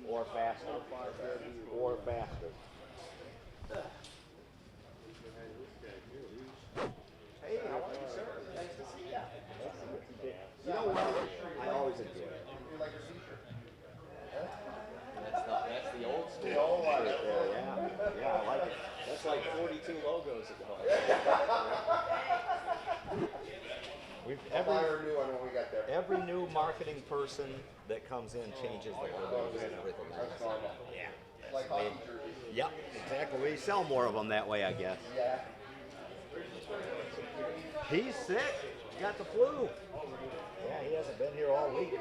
Or faster. Or faster. Hey, how are you, sir? Nice to see you. You know what? I always enjoy it. That's the old school. The old one. Yeah, I like it. That's like 42 logos ago. Every new marketing person that comes in changes the logos and everything. Yeah. Like hockey jerseys. Yep, exactly. We sell more of them that way, I guess. Yeah. He's sick. He got the flu. Yeah, he hasn't been here all week.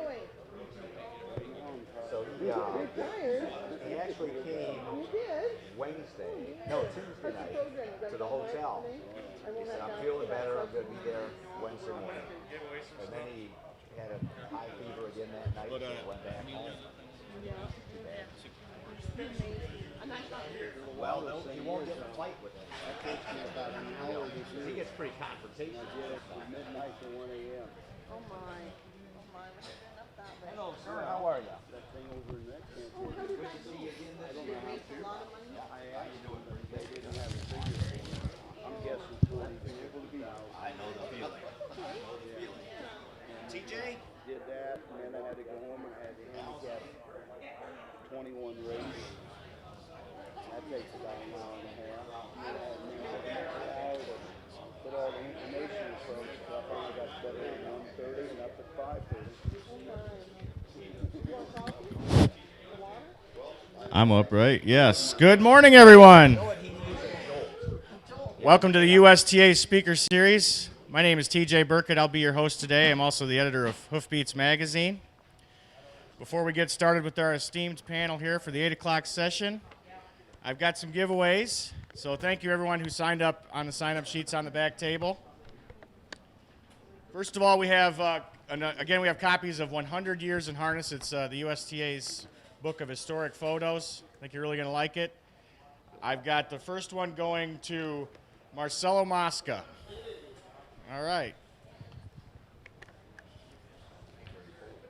So he actually came Wednesday, no, Tuesday night to the hotel. He said, I'm feeling better, I'm going to be there Wednesday morning. And then he had a high fever again that night, so he went back home. Well, no, he won't get in a fight with him. He gets pretty confrontational. Midnight to 1 a.m. Oh my. Hello, sir. How are you? That thing over in that camp. Oh, how did Good to see you again this year. a lot of money? I asked them, they didn't have a figure for me. I'm guessing 40 people to be out. I know the feeling. TJ? Did that, and then I had to go home and I had to handicap 21 races. That takes about an hour and a half. And then I had an hour to put all the information in front of me. So I finally got to bed around 1:30 and up at 5:30. I'm upright. Yes. Good morning, everyone. Welcome to the USTA Speaker Series. My name is TJ Burkett. I'll be your host today. I'm also the editor of Hoofbeats Magazine. Before we get started with our esteemed panel here for the 8 o'clock session, I've got some giveaways. So thank you, everyone who signed up on the sign-up sheets on the back table. First of all, we have, we have copies of 100 Years in Harness. It's the USTA's book of historic photos. I think you're really going to like it. I've got the first one going to Marcelo Mosca. All right.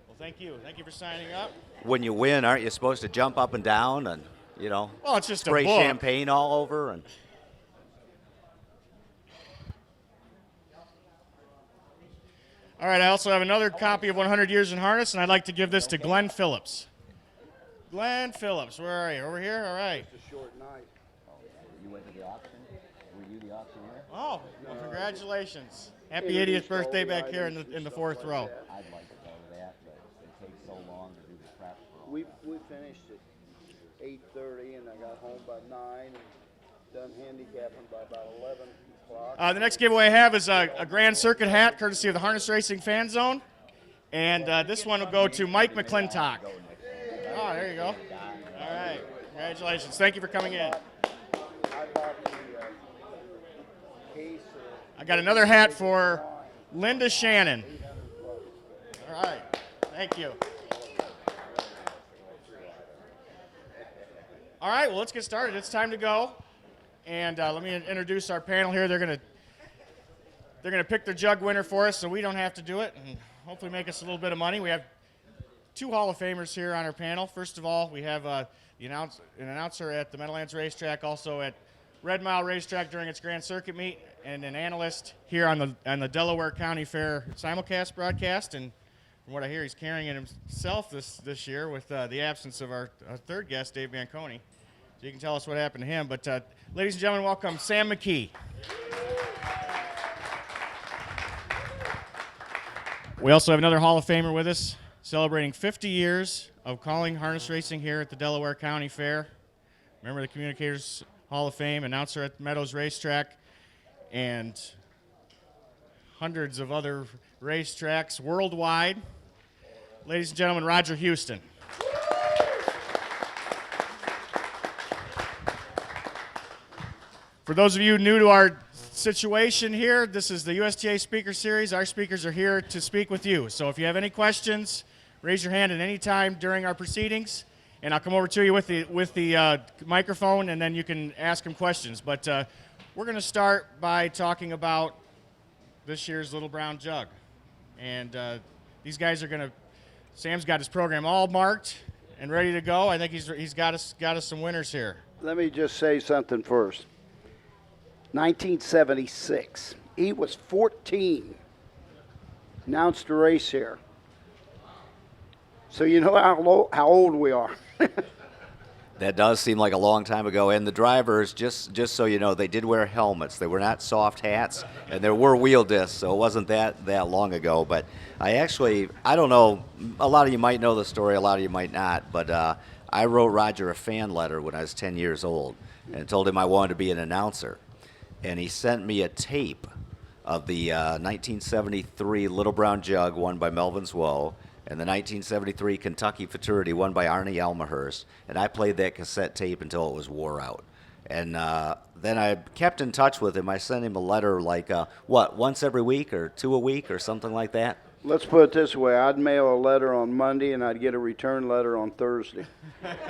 Well, thank you. Thank you for signing up. When you win, aren't you supposed to jump up and down and, Well, it's just spray a book. champagne all over? And All right, I also have another copy of 100 Years in Harness, and I'd like to give this to Glenn Phillips. Glenn Phillips, where are you? Over here? All right. It's a short night. You went to the auction? Were you the auctioneer? Oh, well, congratulations. Happy 80th birthday back here in the fourth row. I'd like to go to that, but it takes so long to do the prep for all We finished at 8:30 and I got home by 9 and done handicapping by about 11 o'clock. The next giveaway I have is a Grand Circuit hat, courtesy of the Harness Racing Fan Zone. And this one will go to Mike McClintock. Oh, there you go. All All right. Congratulations. Thank you for coming in. I bought the case. I got another hat for Linda Shannon. All right. Thank you. All right. Well, let's get started. It's time to go. And let me introduce our panel here. They're gonna pick their jug winner for us, so we don't have to do it, and hopefully make us a little bit of money. We have two Hall of Famers here on our panel. First of all, we have an announcer at the Meadowlands Racetrack, also at Red Mile Racetrack during its Grand Circuit meet, and an analyst here on the Delaware County Fair simulcast broadcast. And from what I hear, he's carrying it himself this year with the absence of our third guest, Dave Manconi. So you can tell us what happened to him. But ladies and gentlemen, welcome Sam McKee. We also have another Hall of Famer with us, celebrating 50 years of calling harness racing here at the Delaware County Fair. Member of the Communicators Hall of Fame, announcer at Meadows Racetrack, and hundreds of other racetracks worldwide. Ladies and gentlemen, Roger Huston. For those of you new to our situation here, this is the USTA Speaker Series. Our speakers are here to speak with you. So if you have any questions, raise your hand at any time during our proceedings, and I'll come over to you with the microphone, and then you can ask them questions. But we're going to start by talking about this year's Little Brown Jug. And these guys are going to, Sam's got his program all marked and ready to go. I think he's got us some winners here. Let me just say something first. 1976. He was 14. Announced a race here. So you know how old we are. That does seem like a long time ago. And the drivers, just so you know, they did wear helmets. They were not soft hats, and there were wheel discs, so it wasn't that long ago. But I don't know, a lot of you might know the story, a lot of you might not, but I wrote Roger a fan letter when I was 10 years old and told him I wanted to be an announcer. And he sent me a tape of the 1973 Little Brown Jug won by Melvin's Woe and the 1973 Kentucky Futurity won by Arnie Elmhurst. And I played that cassette tape until it was wore out. And then I kept in touch with him. I sent him a letter like, once every week or two a week or something like that? Let's put it this way. I'd mail a letter on Monday, and I'd get a return letter on Thursday.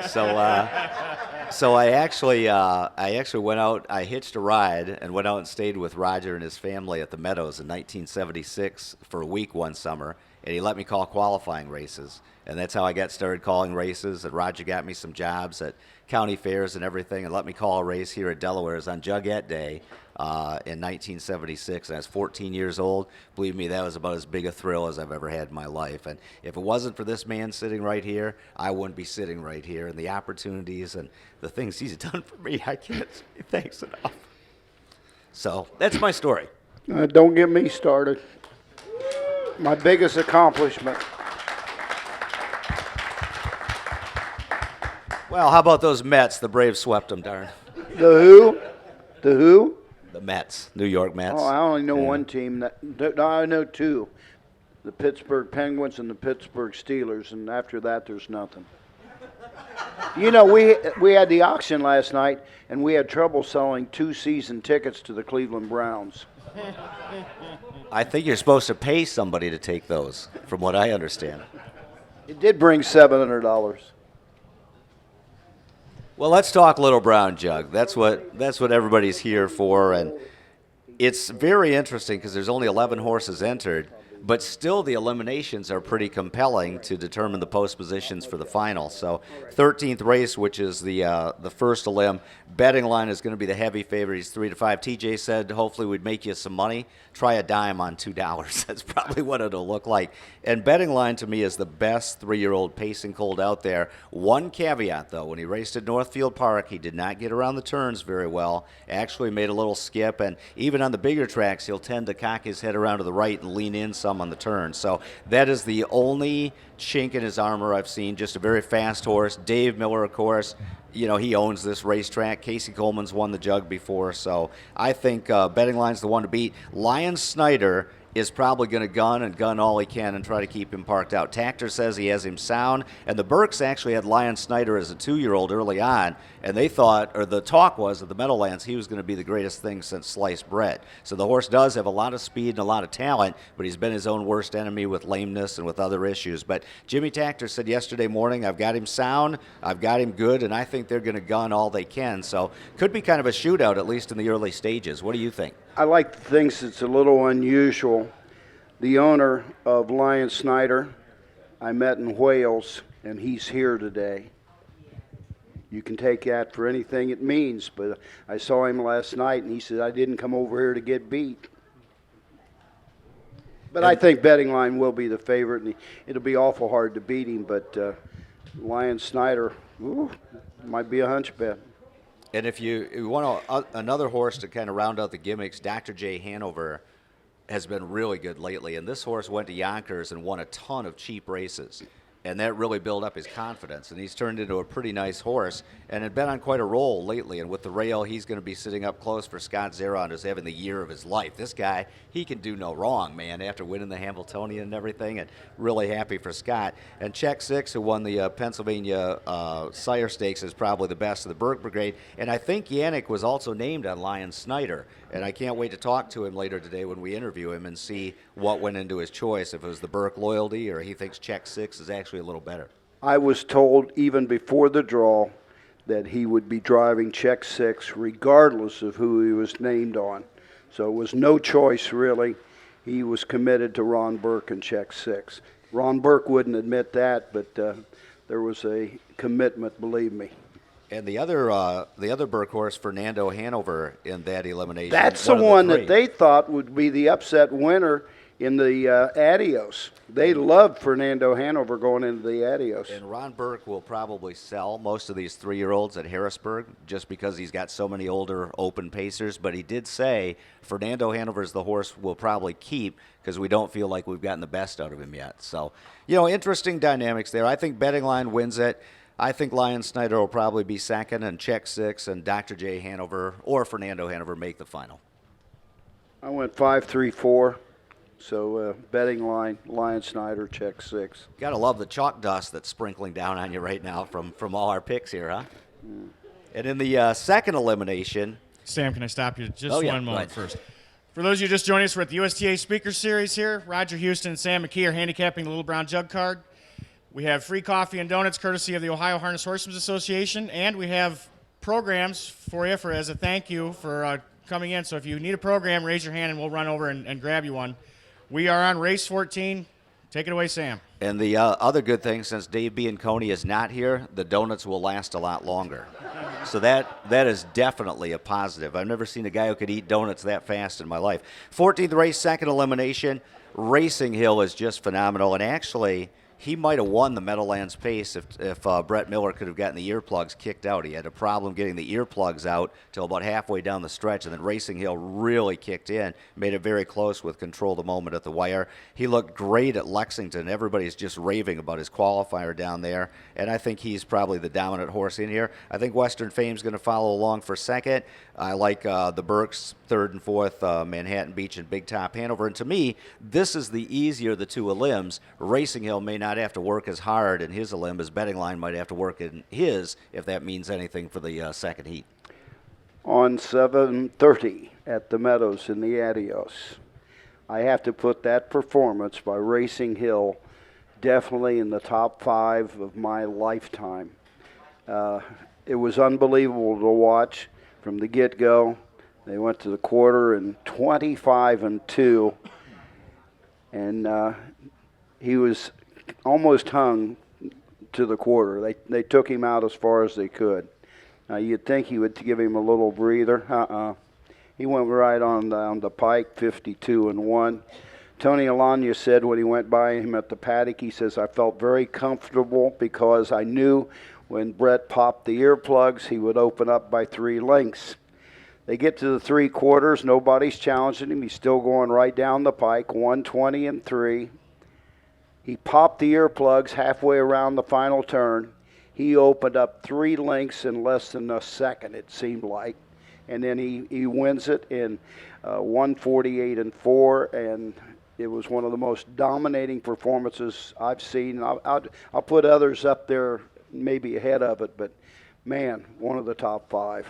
So I actually went out. I hitched a ride and went out and stayed with Roger and his family at the Meadows in 1976 for a week one summer, and he let me call qualifying races, and that's how I got started calling races. And Roger got me some jobs at county fairs and everything, and let me call a race here at Delaware. It was on Jugette Day in 1976, and I was 14 years old. Believe me, that was about as big a thrill as I've ever had in my life. And if it wasn't for this man sitting right here, I wouldn't be sitting right here. And the opportunities and the things he's done for me, I can't say thanks enough. So that's my story. Don't get me started. My biggest accomplishment. Well, how about those Mets? The Braves swept them, darn. The who? The who? The Mets, New York Mets. Oh, I only know one team. I know two. The Pittsburgh Penguins and the Pittsburgh Steelers, and after that, there's nothing. You know, we had the auction last night, and we had trouble selling 2 season tickets to the Cleveland Browns. I think you're supposed to pay somebody to take those, from what I understand. It did bring $700. Well, let's talk Little Brown Jug. That's what everybody's here for, and it's very interesting because there's only 11 horses entered, but still the eliminations are pretty compelling to determine the post positions for the final. So 13th race, which is the first elim, betting line is going to be the heavy favorite. He's 3-5. TJ said hopefully we'd make you some money. Try a dime on $2. That's probably what it'll look like. And betting line to me is the best 3-year-old pacing colt out there. One caveat though, when he raced at Northfield Park, he did not get around the turns very well. Actually made a little skip, and even on the bigger tracks, he'll tend to cock his head around to the right and lean in some on the turn. So that is the only chink in his armor I've seen. Just a very fast horse. Dave Miller, of course, you know, he owns this racetrack. Casey Coleman's won the Jug before, so I think betting line's the one to beat. Lion Snyder is probably going to gun all he can and try to keep him parked out. Tactor says he has him sound, and the Burks actually had Lion Snyder as a 2-year-old early on, and they thought, or the talk was at the Meadowlands, he was going to be the greatest thing since sliced bread. So the horse does have a lot of speed and a lot of talent, but he's been his own worst enemy with lameness and with other issues. But Jimmy Tactor said yesterday morning, I've got him sound, I've got him good, and I think they're going to gun all they can. So could be kind of a shootout, at least in the early stages. What do you think? I like the things that's a little unusual. The owner of Lion Snyder, I met in Wales, and he's here today. You can take that for anything it means, but I saw him last night, and he said, I didn't come over here to get beat. But I think Betting Line will be the favorite, and it'll be awful hard to beat him, but Lion Snyder, might be a hunch bet. And if you want another horse to kind of round out the gimmicks, Dr. J. Hanover has been really good lately. And this horse went to Yonkers and won a ton of cheap races. And that really built up his confidence. And he's turned into a pretty nice horse and had been on quite a roll lately. And with the rail, he's going to be sitting up close for Scott Zeron, who's having the year of his life. This guy, he can do no wrong, man, after winning the Hamiltonian and everything. And really happy for Scott. And Check Six, who won the Pennsylvania Sire Stakes, is probably the best of the Burke Brigade. And I think Yannick was also named on Lion Snyder. And I can't wait to talk to him later today when we interview him and see what went into his choice, if it was the Burke loyalty or he thinks Check Six is actually a little better. I was told even before the draw that he would be driving Check Six regardless of who he was named on. So it was no choice, really. He was committed to Ron Burke and Check Six. Ron Burke wouldn't admit that, but there was a commitment, believe me. And the other Burke horse, Fernando Hanover, in that elimination. That's the one that they thought would be the upset winner in the Adios. They loved Fernando Hanover going into the Adios. And Ron Burke will probably sell most of these 3-year-olds at Harrisburg just because he's got so many older open pacers. But he did say Fernando Hanover is the horse we'll probably keep because we don't feel like we've gotten the best out of him yet. So, interesting dynamics there. I think Betting Line wins it. I think Lion Snyder will probably be second, and Check Six and Dr. J. Hanover or Fernando Hanover make the final. I went 5-3-4. So Betting Line, Lion Snyder, Check Six. Gotta love the chalk dust that's sprinkling down on you right now from all our picks here, huh? Mm. And in the second elimination, Sam, can I stop you just one moment first? For those of you just joining us, we're at the USTA Speaker Series here. Roger Huston and Sam McKee are handicapping the Little Brown Jug card. We have free coffee and donuts courtesy of the Ohio Harness Horsemen's Association, and we have programs for you as a thank you for coming in. So if you need a program, raise your hand and we'll run over and grab you one. We are on race 14. Take it away, Sam. And the other good thing, since Dave Bianconi is not here, the donuts will last a lot longer. So that is definitely a positive. I've never seen a guy who could eat donuts that fast in my life. 14th race, second elimination. Racing Hill is just phenomenal. And actually, he might have won the Meadowlands Pace if Brett Miller could have gotten the earplugs kicked out. He had a problem getting the earplugs out till about halfway down the stretch, and then Racing Hill really kicked in, made it very close with control of the moment at the wire. He looked great at Lexington. Everybody's just raving about his qualifier down there, and I think he's probably the dominant horse in here. I think Western Fame's going to follow along for second. I like the Burks, third and fourth, Manhattan Beach and Big Top Hanover. And to me, this is the easier of the two elims. Racing Hill may not have to work as hard in his elim as Betting Line might have to work in his, if that means anything for the second heat. On 7:30 at the Meadows in the Adios, I have to put that performance by Racing Hill definitely in the top 5 of my lifetime. It was unbelievable to watch from the get-go. They went to the quarter in 25-2, and he was almost hung to the quarter. They took him out as far as they could. Now, you'd think he would give him a little breather. He went right on down the pike, 52-1. Tony Alagna said when he went by him at the paddock, he says, I felt very comfortable because I knew when Brett popped the earplugs, he would open up by 3 lengths. They get to the 3 quarters. Nobody's challenging him. He's still going right down the pike, 120-3. He popped the earplugs halfway around the final turn. He opened up 3 lengths in less than a second, it seemed like. And then he wins it in 148-4. And it was one of the most dominating performances I've seen. I'll put others up there maybe ahead of it, but man, one of the top 5.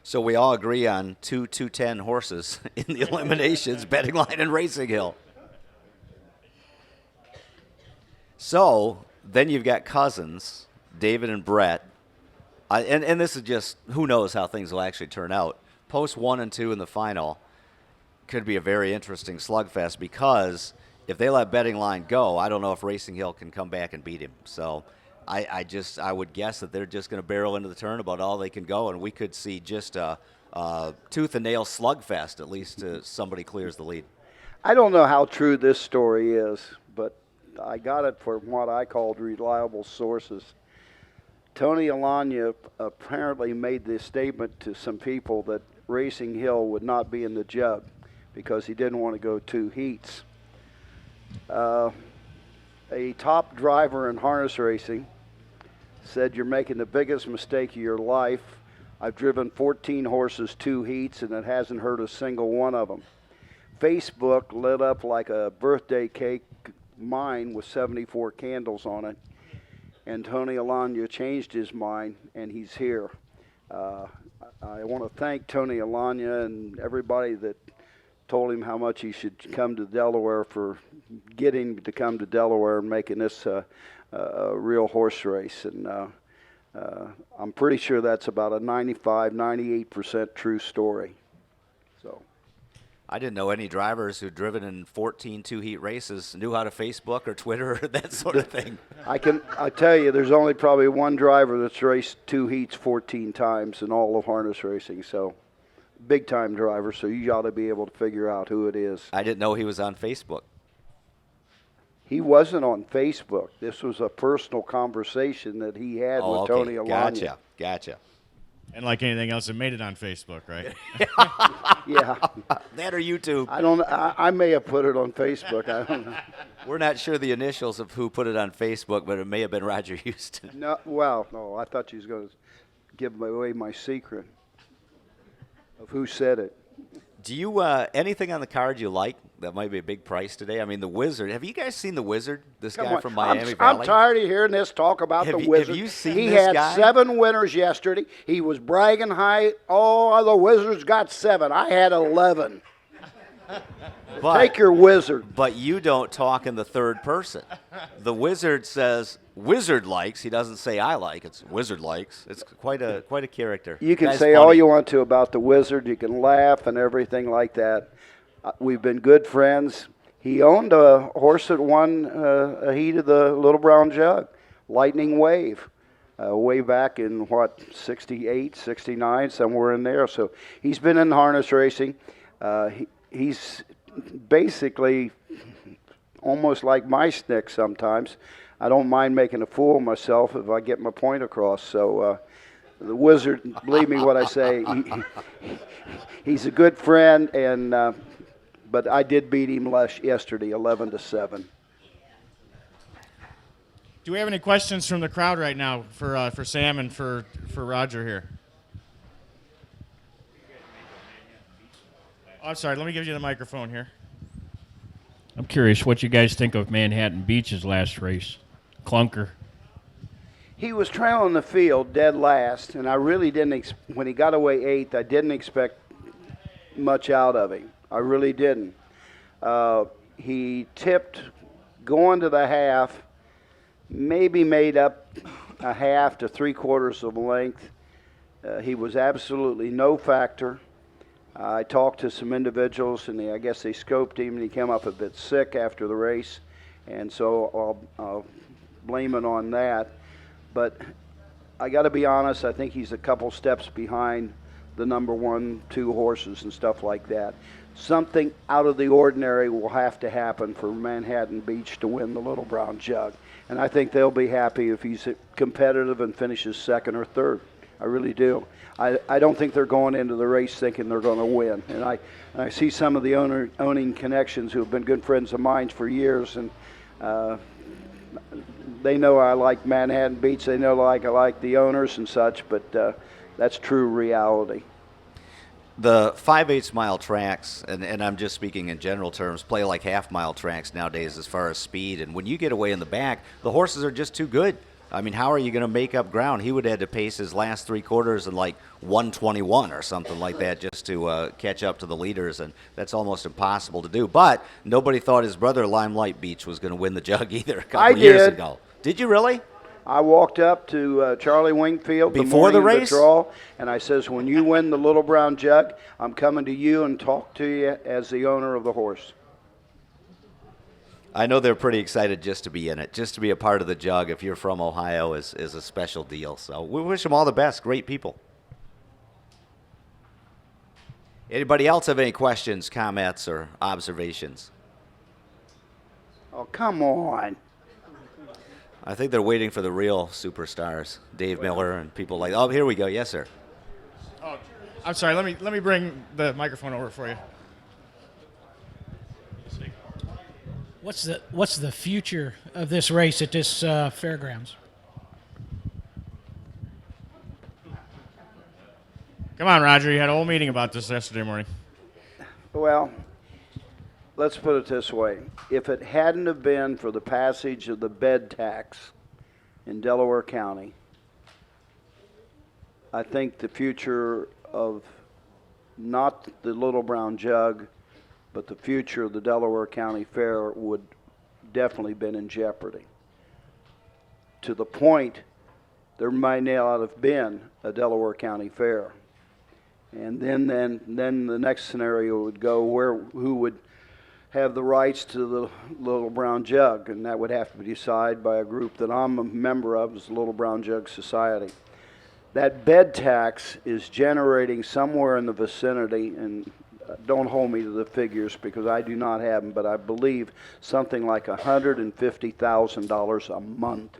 So we all agree on 210 horses in the eliminations, Betting Line and Racing Hill. So then you've got cousins, David and Brett. And this is just, who knows how things will actually turn out. Post 1 and 2 in the final could be a very interesting slugfest, because if they let Betting Line go, I don't know if Racing Hill can come back and beat him. So I would guess that they're just going to barrel into the turn about all they can go, and we could see just a tooth and nail slugfest, at least somebody clears the lead. I don't know how true this story is, but I got it from what I called reliable sources. Tony Alagna apparently made this statement to some people that Racing Hill would not be in the jug because he didn't want to go 2 heats. A top driver in harness racing said, "You're making the biggest mistake of your life. I've driven 14 horses 2 heats, and it hasn't hurt a single one of them." Facebook lit up like a birthday cake, mine with 74 candles on it, and Tony Alagna changed his mind, and he's here. I want to thank Tony Alagna and everybody that told him how much he should come to Delaware for getting to come to Delaware and making this a real horse race. And I'm pretty sure that's about a 95, 98% true story. So I didn't know any drivers who'd driven in 14 2-heat races knew how to Facebook or Twitter or that sort of thing. I tell you, there's only probably one driver that's raced 2 heats 14 times in all of harness racing. So big time driver, so you ought to be able to figure out who it is. I didn't know he was on Facebook. He wasn't on Facebook. This was a personal conversation that he had with Tony Alagna. Gotcha. And like anything else, it made it on Facebook, right? Yeah. That or YouTube. I may have put it on Facebook. I don't know. We're not sure the initials of who put it on Facebook, but it may have been Roger Houston. No, I thought you was going to give away my secret of who said it. Do you anything on the card you like that might be a big price today? I mean, the Wizard. Have you guys seen the Wizard? This guy from Miami Valley. I'm tired of hearing this talk about the Wizard. Have you seen he this had guy? 7 winners yesterday. He was bragging high. Oh, the Wizard's got 7. I had 11. Take your Wizard. But you don't talk in the third person. The Wizard says Wizard likes. He doesn't say I like. It's Wizard likes. It's quite a character. You can Guy's say funny. all you want to about the Wizard. You can laugh and everything like that. We've been good friends. He owned a horse that won a heat of the Little Brown Jug, Lightning Wave, way back in, 68, 69, somewhere in there. So he's been in harness racing. He's basically almost like my stick sometimes. I don't mind making a fool of myself if I get my point across. So the Wizard, believe me what I say, he's a good friend, and but I did beat him yesterday, 11-7. Do we have any questions from the crowd right now for Sam and for Roger here? Oh, I'm sorry. Let me give you the microphone here. I'm curious what you guys think of Manhattan Beach's last race. Clunker. He was trailing the field dead last, and I really didn't, when he got away 8th, I didn't expect much out of him. I really didn't. He tipped going to the half, maybe made up a half to 3/4 of a length. He was absolutely no factor. I talked to some individuals, and I guess they scoped him, and he came up a bit sick after the race, and so I'll blame it on that. But I got to be honest, I think he's a couple steps behind the number 1, 2 horses and stuff like that. Something out of the ordinary will have to happen for Manhattan Beach to win the Little Brown Jug. And I think they'll be happy if he's competitive and finishes 2nd or 3rd. I really do. I don't think they're going into the race thinking they're going to win. And I see some of the owning connections who have been good friends of mine for years, and they know I like Manhattan Beach. They know I like the owners and such, but that's true reality. The 5/8 mile tracks, and I'm just speaking in general terms, play like half-mile tracks nowadays as far as speed. And when you get away in the back, the horses are just too good. I mean, how are you going to make up ground? He would have had to pace his last 3 quarters in like 1:21 or something like that just to catch up to the leaders, and that's almost impossible to do. But nobody thought his brother, Limelight Beach, was going to win the jug either a couple years ago. Did you really? I walked up to Charlie Wingfield Before the race? the draw, and I says, when you win the Little Brown Jug, I'm coming to you and talk to you as the owner of the horse. I know they're pretty excited just to be in it. Just to be a part of the jug, if you're from Ohio, is a special deal. So we wish them all the best. Great people. Anybody else have any questions, comments, or observations? Oh, come on. I think they're waiting for the real superstars, Dave Miller and people like. Oh, here we go. Yes, sir. Oh, I'm sorry. Let me bring the microphone over for you. What's the future of this race at this fairgrounds? Come on, Roger. You had a whole meeting about this yesterday morning. Well, let's put it this way. If it hadn't have been for the passage of the bed tax in Delaware County, I think the future of not the Little Brown Jug, but the future of the Delaware County Fair would definitely been in jeopardy. To the point, there might not have been a Delaware County Fair. And then the next scenario would go who would have the rights to the Little Brown Jug, and that would have to be decided by a group that I'm a member of, is the Little Brown Jug Society. That bed tax is generating somewhere in the vicinity, and don't hold me to the figures because I do not have them, but I believe something like $150,000 a month,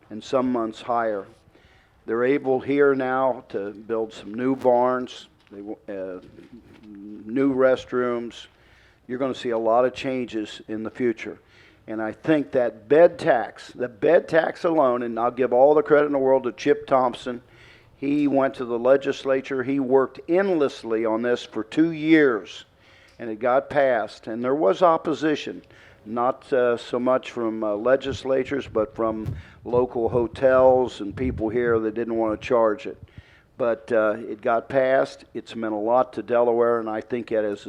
and some months higher. They're able here now to build some new barns, new restrooms. You're going to see a lot of changes in the future. And I think that the bed tax alone, and I'll give all the credit in the world to Chip Thompson. He went to the legislature. He worked endlessly on this for 2 years, and it got passed. And there was opposition, not so much from legislatures, but from local hotels and people here that didn't want to charge it. But it got passed. It's meant a lot to Delaware, and I think it has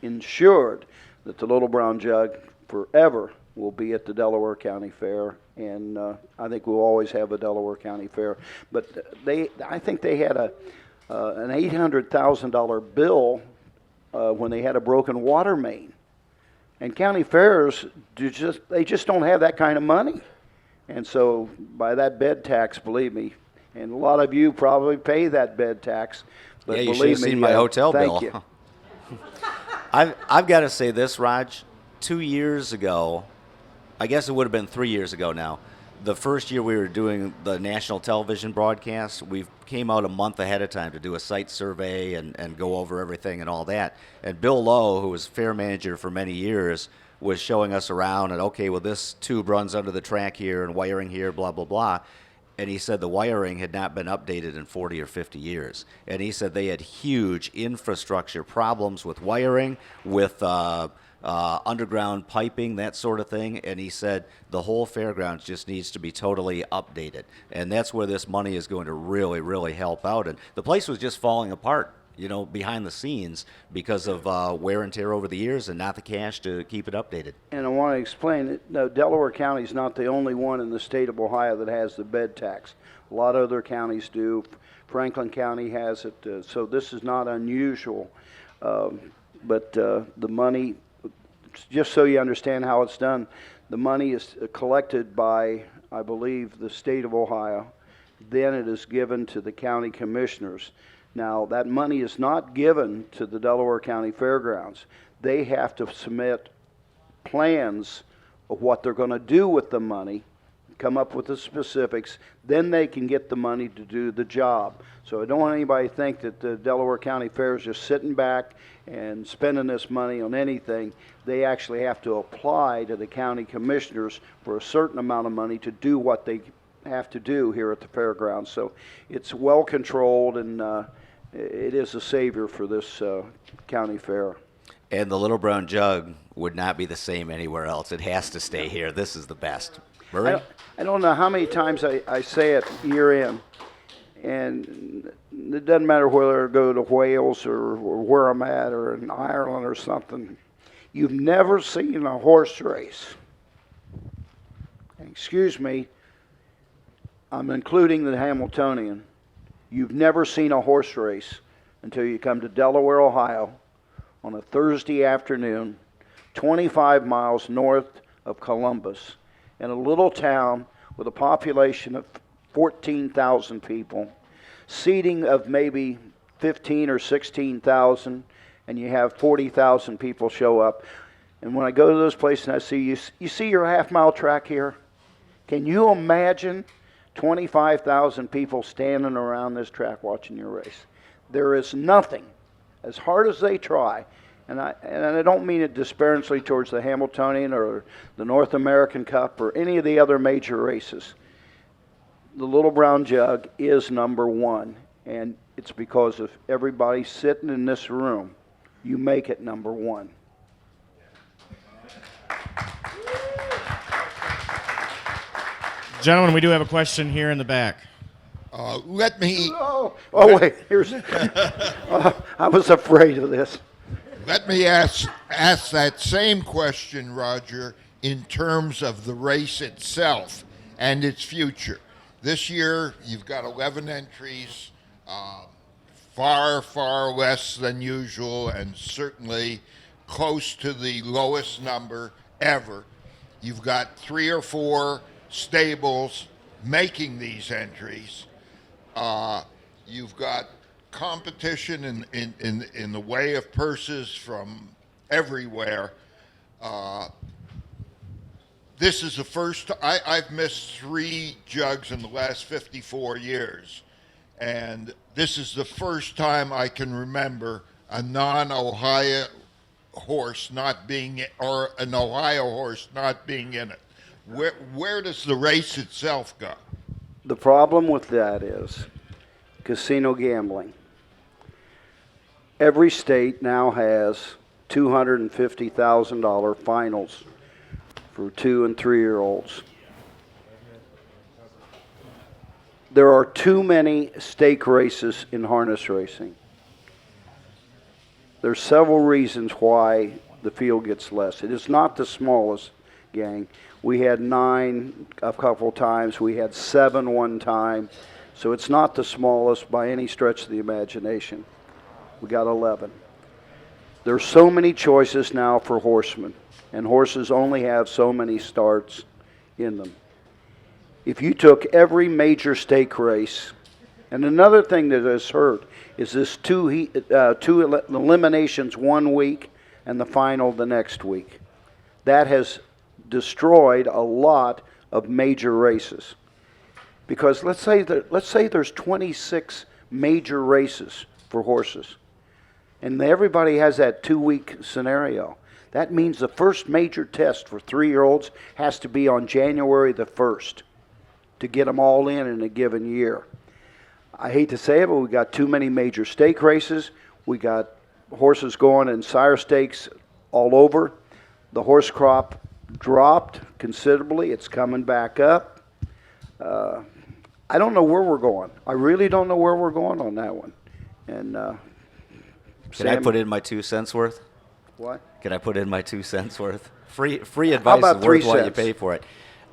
ensured that the Little Brown Jug forever will be at the Delaware County Fair, and I think we'll always have a Delaware County Fair. But I think they had an $800,000 bill when they had a broken water main, and county fairs they just don't have that kind of money. And so by that bed tax, believe me, and a lot of you probably pay that bed tax. But yeah, you should have seen my hotel bill. Thank you. I've got to say this, Raj. 2 years ago, I guess it would have been 3 years ago now, the first year we were doing the national television broadcast, we came out a month ahead of time to do a site survey and go over everything and all that. And Bill Lowe, who was fair manager for many years, was showing us around and, okay, well, this tube runs under the track here and wiring here, blah, blah, blah. And he said the wiring had not been updated in 40 or 50 years. And he said they had huge infrastructure problems with wiring, with underground piping, that sort of thing. And he said the whole fairgrounds just needs to be totally updated. And that's where this money is going to really, really help out. And the place was just falling apart, behind the scenes because of wear and tear over the years and not the cash to keep it updated. And I want to explain that Delaware County is not the only one in the state of Ohio that has the bed tax. A lot of other counties do. Franklin County has it, so this is not unusual. But the money, just so you understand how it's done, the money is collected by, I believe, the state of Ohio. Then it is given to the county commissioners. Now, that money is not given to the Delaware County Fairgrounds. They have to submit plans of what they're going to do with the money, come up with the specifics, then they can get the money to do the job. So I don't want anybody to think that the Delaware County Fair is just sitting back and spending this money on anything. They actually have to apply to the county commissioners for a certain amount of money to do what they have to do here at the fairgrounds. So it's well controlled, and it is a savior for this county fair. And the Little Brown Jug would not be the same anywhere else. It has to stay here. This is the best. Murray? I don't know how many times I say it year in, and it doesn't matter whether I go to Wales or where I'm at or in Ireland or something. You've never seen a horse race. Excuse me, I'm including the Hamiltonian. You've never seen a horse race until you come to Delaware, Ohio, on a Thursday afternoon, 25 miles north of Columbus, in a little town with a population of 14,000 people, seating of maybe 15 or 16,000, and you have 40,000 people show up. And when I go to those places and I see you see your half-mile track here? Can you imagine 25,000 people standing around this track watching your race? There is nothing, as hard as they try, and I don't mean it disparagingly towards the Hamiltonian or the North American Cup or any of the other major races. The Little Brown Jug is number one, and it's because of everybody sitting in this room. You make it number one. Gentlemen, we do have a question here in the back. Let me Wait, here's. I was afraid of this. let me ask that same question, Roger, in terms of the race itself and its future. This year, you've got 11 entries, far less than usual, and certainly close to the lowest number ever. You've got 3 or 4 stables making these entries. You've got competition in the way of purses from everywhere. This is the first. I've missed 3 jugs in the last 54 years, and this is the first time I can remember a non-Ohio horse not being, or an Ohio horse not being in it. Where does the race itself go? The problem with that is casino gambling. Every state now has $250,000 finals for 2 and 3-year-olds. There are too many stake races in harness racing. There's several reasons why the field gets less. It is not the smallest, gang. We had 9 a couple times. We had 7 one time. So it's not the smallest by any stretch of the imagination. We got 11. There's so many choices now for horsemen, and horses only have so many starts in them. If you took every major stake race, and another thing that has hurt is this two eliminations one week and the final the next week. That has destroyed a lot of major races. Because let's say there's 26 major races for horses, and everybody has that 2-week scenario. That means the first major test for 3-year-olds has to be on January the 1st to get them all in a given year. I hate to say it, but we got too many major stake races. We got horses going in sire stakes all over. The horse crop dropped considerably. It's coming back up. I don't know where we're going. I really don't know where we're going on that one. And Can I put in my 2 cents worth? What? Can I put in my 2 cents worth? Free advice is worth what you pay for it.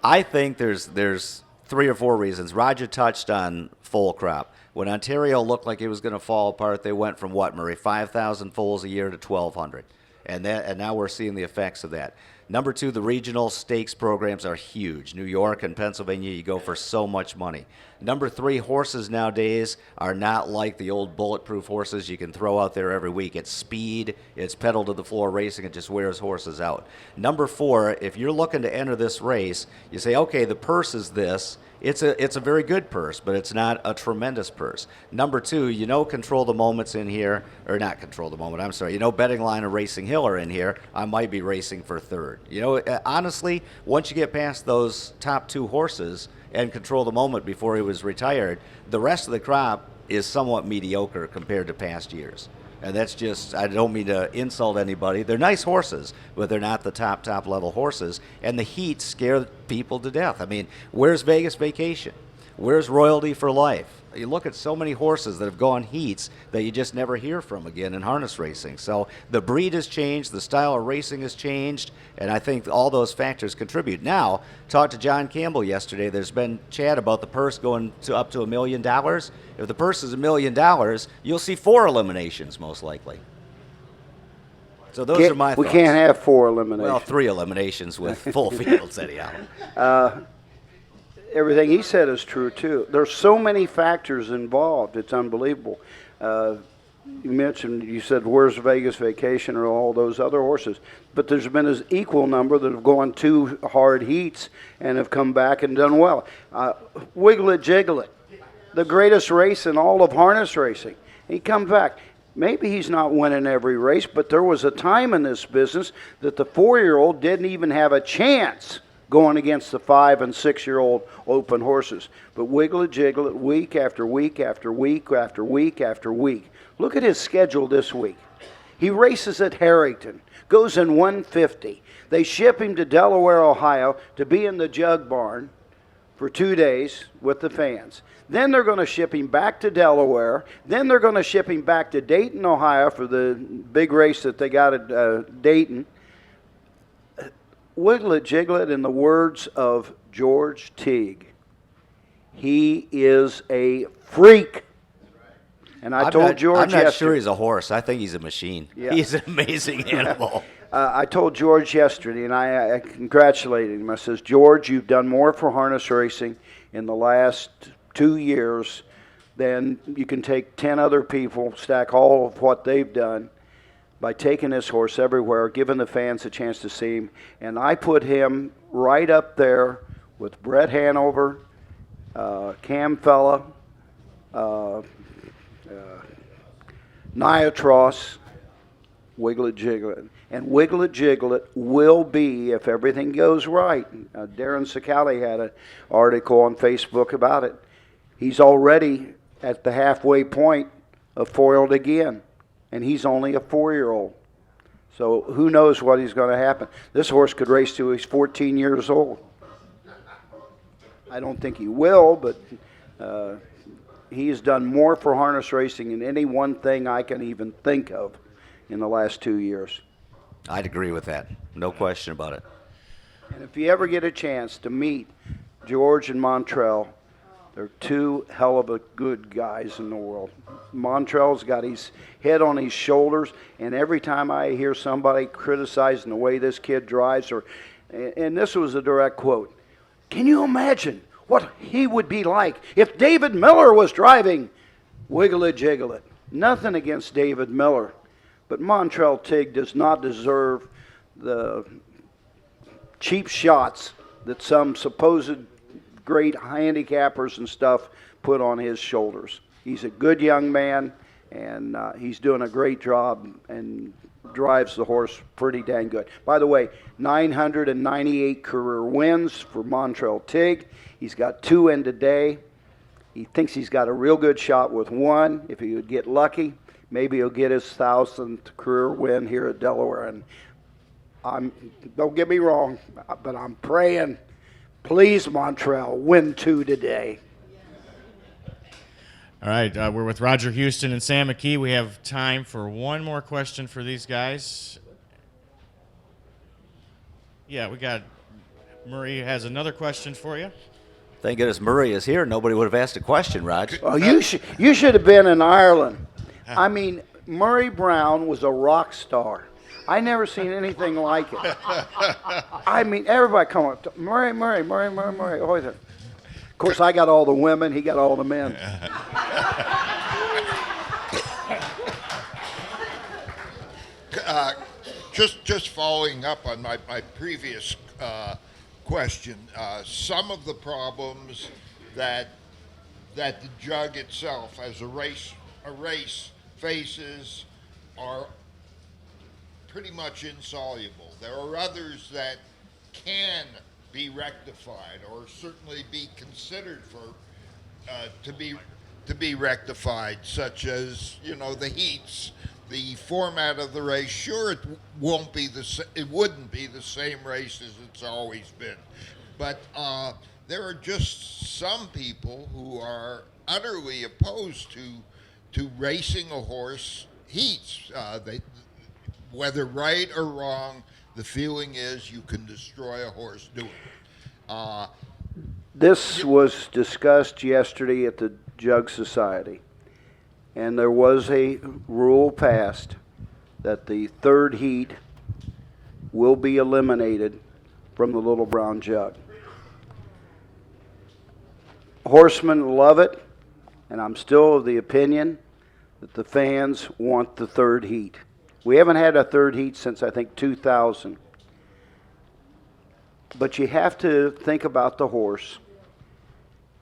I think there's 3 or 4 reasons. Roger touched on foal crop. When Ontario looked like it was going to fall apart, they went from what, Murray? 5,000 foals a year to 1,200. And now we're seeing the effects of that. Number 2, the regional stakes programs are huge. New York and Pennsylvania, you go for so much money. Number 3, horses nowadays are not like the old bulletproof horses you can throw out there every week. It's speed, it's pedal to the floor racing, it just wears horses out. Number 4, if you're looking to enter this race, you say, okay, the purse is this. It's a very good purse, but it's not a tremendous purse. Number 2, Control the Moment's in here, or not Control the Moment, I'm sorry. Betting Line and Racing Hill are in here. I might be racing for 3rd. Honestly, once you get past those top 2 horses, and control the moment before he was retired. The rest of the crop is somewhat mediocre compared to past years. And that's just, I don't mean to insult anybody. They're nice horses, but they're not the top level horses. And the heat scare people to death. I mean, where's Vegas Vacation? Where's Royalty for Life? You look at so many horses that have gone heats that you just never hear from again in harness racing. So the breed has changed, the style of racing has changed, and I think all those factors contribute. Now, talked to John Campbell yesterday. There's been chat about the purse going to up to $1 million. If the purse is $1 million, you'll see 4 eliminations most likely. So those are my thoughts. We can't have 4 eliminations. Well, 3 eliminations with full fields anyhow. Everything he said is true, too. There's so many factors involved. It's unbelievable. You said, where's Vegas Vacation or all those other horses? But there's been an equal number that have gone 2 hard heats and have come back and done well. Wiggle It, Jiggle It, the greatest race in all of harness racing. He comes back. Maybe he's not winning every race, but there was a time in this business that the 4-year-old didn't even have a chance going against the 5- and 6-year-old open horses. But Wiggle It, Jiggle It, week after week after week after week after week. Look at his schedule this week. He races at Harrington, goes in 150. They ship him to Delaware, Ohio to be in the jug barn for 2 days with the fans. Then they're going to ship him back to Delaware. Then they're going to ship him back to Dayton, Ohio for the big race that they got at Dayton. Wiggle It, Jiggle It, in the words of George Teague, he is a freak. And I'm not sure he's a horse. I think he's a machine. Yeah. He's an amazing animal. I told George yesterday, and I congratulated him. I says, George, you've done more for harness racing in the last 2 years than you can take 10 other people, stack all of what they've done by taking this horse everywhere, giving the fans a chance to see him. And I put him right up there with Brett Hanover, Cam Fella, Niatros, Wiggle It, Jiggle It. And Wiggle It, Jiggle It will be, if everything goes right. Darren Sicali had an article on Facebook about it. He's already at the halfway point of foiled again. And he's only a 4-year-old. So who knows what is going to happen. This horse could race till he's 14 years old. I don't think he will, but he has done more for harness racing than any one thing I can even think of in the last 2 years. I'd agree with that. No question about it. And if you ever get a chance to meet George and Montrell, they're 2 hell of a good guys in the world. Montrell's got his head on his shoulders, and every time I hear somebody criticizing the way this kid drives, and this was a direct quote, can you imagine what he would be like if David Miller was driving? Wiggle It, Jiggle It. Nothing against David Miller, but Montrell Tig does not deserve the cheap shots that some supposed great handicappers and stuff put on his shoulders. He's a good young man, and he's doing a great job and drives the horse pretty dang good. By the way, 998 career wins for Montrell Tig. He's got 2 in today. He thinks he's got a real good shot with 1. If he would get lucky, maybe he'll get his 1,000th career win here at Delaware. And don't get me wrong, but I'm praying, please, Montrell, win 2 today. All right, we're with Roger Huston and Sam McKee. We have time for one more question for these guys. Yeah, we got Murray has another question for you. Thank goodness Murray is here. Nobody would have asked a question, Raj. Oh, you should have been in Ireland. I mean, Murray Brown was a rock star. I never seen anything like it. I mean, everybody come up to Murray. Always. Of course, I got all the women. He got all the men. Just following up on my previous question, some of the problems that the jug itself as a race faces are pretty much insoluble. There are others that can be rectified, or certainly be considered for to be rectified, such as the heats, the format of the race. Sure, it wouldn't be the same race as it's always been, but there are just some people who are utterly opposed to racing a horse heats. Whether right or wrong, the feeling is you can destroy a horse doing it. This was discussed yesterday at the Jug Society, and there was a rule passed that the third heat will be eliminated from the Little Brown Jug. Horsemen love it, and I'm still of the opinion that the fans want the third heat. We haven't had a third heat since, I think, 2000. But you have to think about the horse.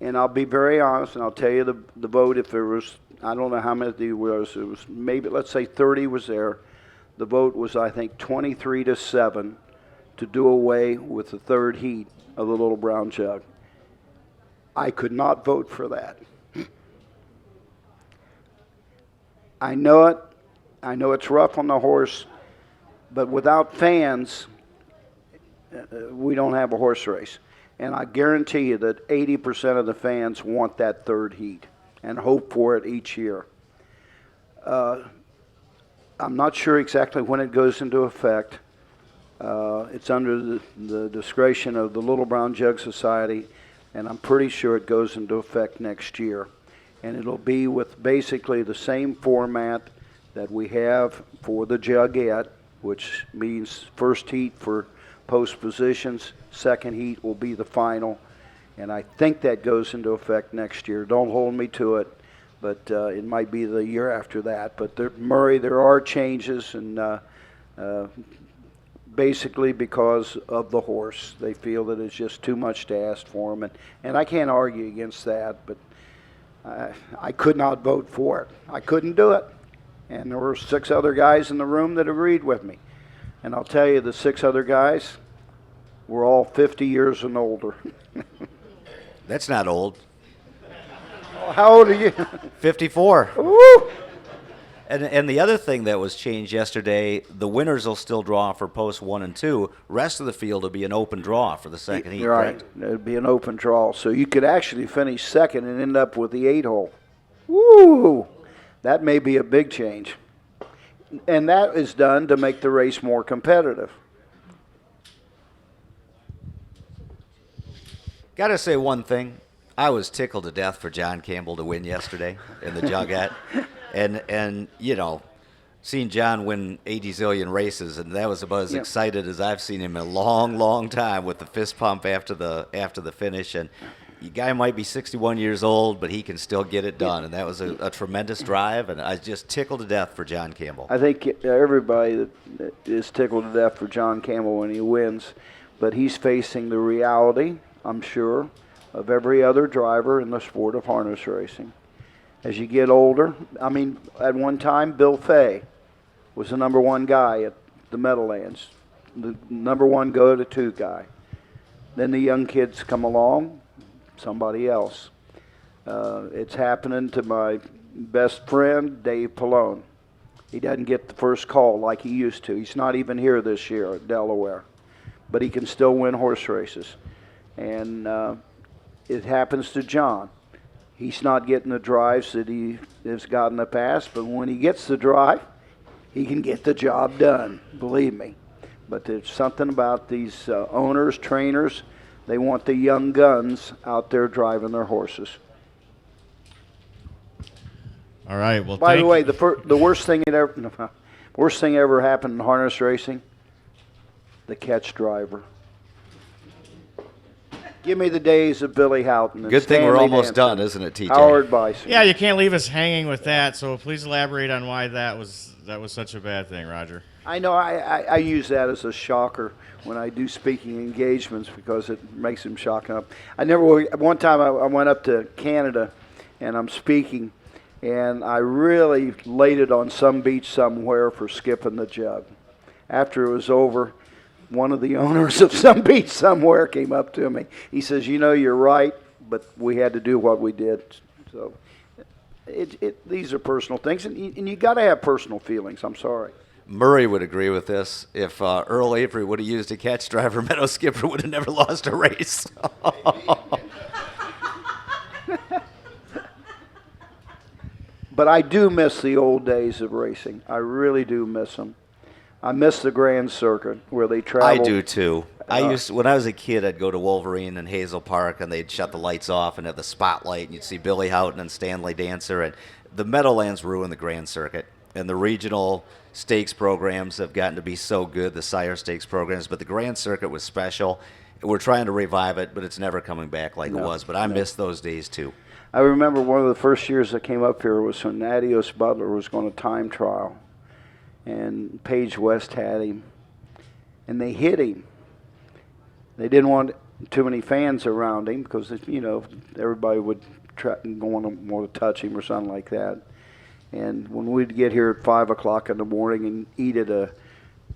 And I'll be very honest, and I'll tell you the vote, if there was, I don't know how many there was, it was maybe, let's say 30 was there. The vote was, I think, 23-7 to do away with the third heat of the Little Brown Jug. I could not vote for that. I know it. I know it's rough on the horse, but without fans, we don't have a horse race. And I guarantee you that 80% of the fans want that third heat and hope for it each year. I'm not sure exactly when it goes into effect. It's under the discretion of the Little Brown Jug Society, and I'm pretty sure it goes into effect next year. And it'll be with basically the same format that we have for the Jugette, which means first heat for post positions, second heat will be the final, and I think that goes into effect next year. Don't hold me to it, but it might be the year after that. But Murray, there are changes, and basically because of the horse. They feel that it's just too much to ask for them, and I can't argue against that, but I could not vote for it. I couldn't do it. And there were 6 other guys in the room that agreed with me. And I'll tell you, the 6 other guys were all 50 years and older. That's not old. Oh, how old are you? 54. Woo! And the other thing that was changed yesterday, the winners will still draw for posts 1 and 2. Rest of the field will be an open draw for the second heat. You're right. It'd be an open draw. So you could actually finish second and end up with the 8-hole. Woo! That may be a big change. And that is done to make the race more competitive. Got to say one thing. I was tickled to death for John Campbell to win yesterday in the Jugette. and seeing John win 80 zillion races, and that was about as excited as I've seen him in a long, long time with the fist pump after the finish. And the guy might be 61 years old, but he can still get it done. And that was a tremendous drive, and I was just tickled to death for John Campbell. I think everybody is tickled to death for John Campbell when he wins, but he's facing the reality, I'm sure, of every other driver in the sport of harness racing. As you get older, I mean, at one time, Bill Fay was the number 1 guy at the Meadowlands, the number 1 go-to-2 guy. Then the young kids come along, somebody else. It's happening to my best friend, Dave Pallone. He doesn't get the first call like he used to. He's not even here this year at Delaware, but he can still win horse races. And it happens to John. He's not getting the drives that he has got in the past, but when he gets the drive, he can get the job done, believe me. But there's something about these owners, trainers, they want the young guns out there driving their horses. All right. Well, by the way, the worst thing ever happened in harness racing, the catch driver. Give me the days of Billy Houghton. And Good thing Stanley we're almost Dancer, done, isn't it, TJ? Howard Bison. yeah, you can't leave us hanging with that. So please elaborate on why that was such a bad thing, Roger. I know I use that as a shocker when I do speaking engagements because it makes him shock up. One time I went up to Canada and I'm speaking, and I really laid it on some beach somewhere for skipping the jug. After it was over, one of the owners of some beach somewhere came up to me. He says, you know, you're right, but we had to do what we did. So these are personal things, and you got to have personal feelings. I'm sorry. Murray would agree with this. If Earl Avery would have used a catch driver, Meadow Skipper would have never lost a race. But I do miss the old days of racing. I really do miss them. I miss the Grand Circuit where they traveled. I do too. When I was a kid, I'd go to Wolverine and Hazel Park, and they'd shut the lights off and have the spotlight, and you'd see Billy Houghton and Stanley Dancer. And the Meadowlands ruined the Grand Circuit, and the regional stakes programs have gotten to be so good, the Sire Stakes programs. But the Grand Circuit was special. We're trying to revive it, but it's never coming back like it was. But I miss those days too. I remember one of the first years I came up here was when Adios Butler was going to time trial, and Paige West had him, and they hit him. They didn't want too many fans around him because, you know, everybody would want to touch him or something like that. And when we'd get here at 5 o'clock in the morning and eat at a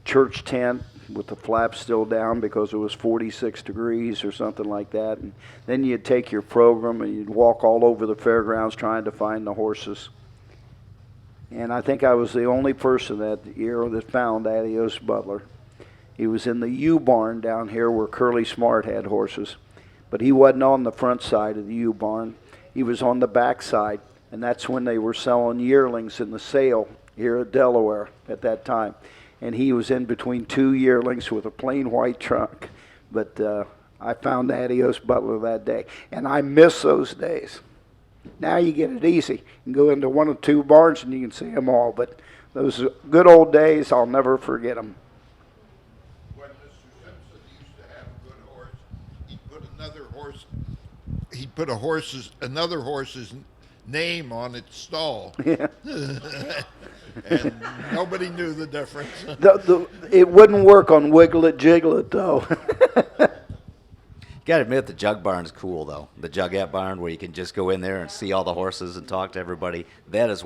church tent with the flaps still down because it was 46 degrees or something like that, and then you'd take your program and you'd walk all over the fairgrounds trying to find the horses. And I think I was the only person that year that found Adios Butler. He was in the U-barn down here where Curly Smart had horses, but he wasn't on the front side of the U-barn. He was on the back side, and that's when they were selling yearlings in the sale here at Delaware at that time. And he was in between two yearlings with a plain white trunk. But I found Adios Butler that day, and I miss those days. Now you get it easy. You can go into one or two barns and you can see them all. But those good old days, I'll never forget them. When Mr. Simpson used to have a good horse, he'd put another horse's name on its stall. Yeah. And nobody knew the difference. It wouldn't work on Wiggle It, Jiggle It, though. You got to admit the Jug Barn's cool, though. The Jugette Barn, where you can just go in there and see all the horses and talk to everybody. That is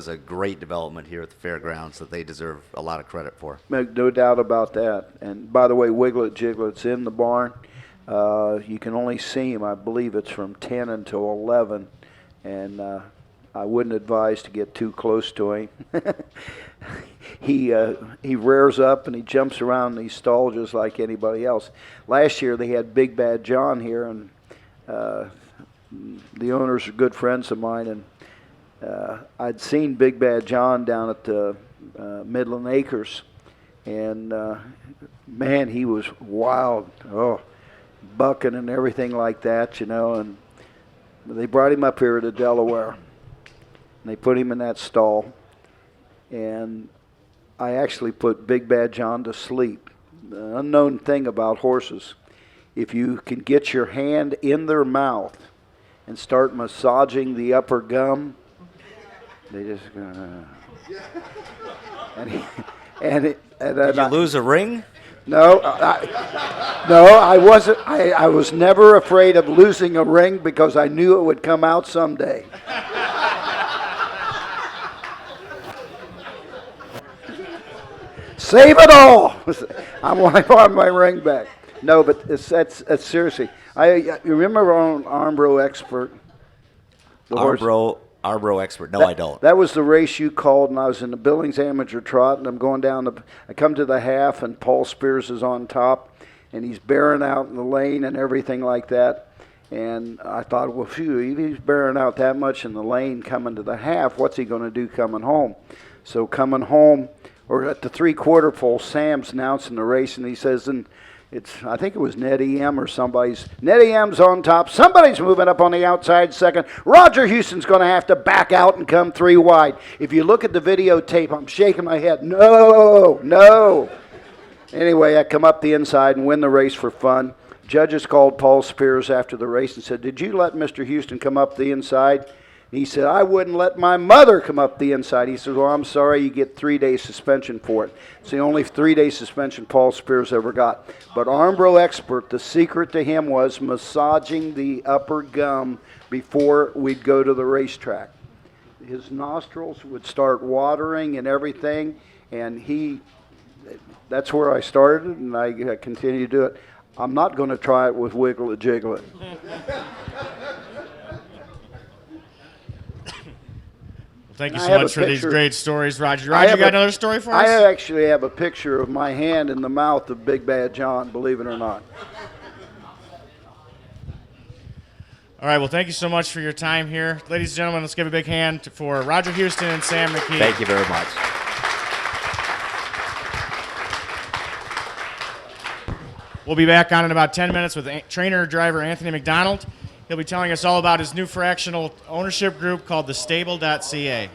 a great development here at the fairgrounds that they deserve a lot of credit for. No doubt about that. And by the way, Wiggle It, Jiggle It's in the barn. You can only see him, I believe it's from 10 until 11. And I wouldn't advise to get too close to him. He rears up and he jumps around in these stalls just like anybody else. Last year they had Big Bad John here, and the owners are good friends of mine, and I'd seen Big Bad John down at the Midland Acres, and man, he was wild, bucking and everything like that, you know. And they brought him up here to Delaware. And they put him in that stall, and I actually put Big Bad John to sleep. The unknown thing about horses, if you can get your hand in their mouth and start massaging the upper gum, they just Did you lose a ring? No, I wasn't. I was never afraid of losing a ring because I knew it would come out someday. Save it all! I want my ring back. No, but that's seriously. You remember on Armbro Expert? Armbro Expert. No, I don't. That was the race you called, and I was in the Billings Amateur Trot, and I'm going down I come to the half, and Paul Spears is on top, and he's bearing out in the lane and everything like that. And I thought, well, phew, if he's bearing out that much in the lane coming to the half, what's he going to do coming home? So coming home, or at the three-quarter pole, Sam's announcing the race, and he says, and I think it was Ned E.M. or somebody's. Ned E.M.'s on top. Somebody's moving up on the outside second. Roger Houston's going to have to back out and come three wide. If you look at the videotape, I'm shaking my head. No. Anyway, I come up the inside and win the race for fun. Judges called Paul Spears after the race and said, did you let Mr. Houston come up the inside? He said, I wouldn't let my mother come up the inside. He said, well, I'm sorry, you get 3-day suspension for it. It's the only 3-day suspension Paul Spears ever got. But Armbro Expert, the secret to him was massaging the upper gum before we'd go to the racetrack. His nostrils would start watering and everything, and he that's where I started, and I continue to do it. I'm not going to try it with Wiggle It, Jiggle It. Thank you I so have much a for these picture- great stories, Roger. I Roger, have you got a- another story for I us? actually have a picture of my hand in the mouth of Big Bad John, believe it or not. All right, well, thank you so much for your time here. Ladies and gentlemen, let's give a big hand for Roger Huston and Sam McKee. Thank you very much. We'll be back on in about 10 minutes with trainer driver Anthony McDonald. He'll be telling us all about his new fractional ownership group called the Stable.ca.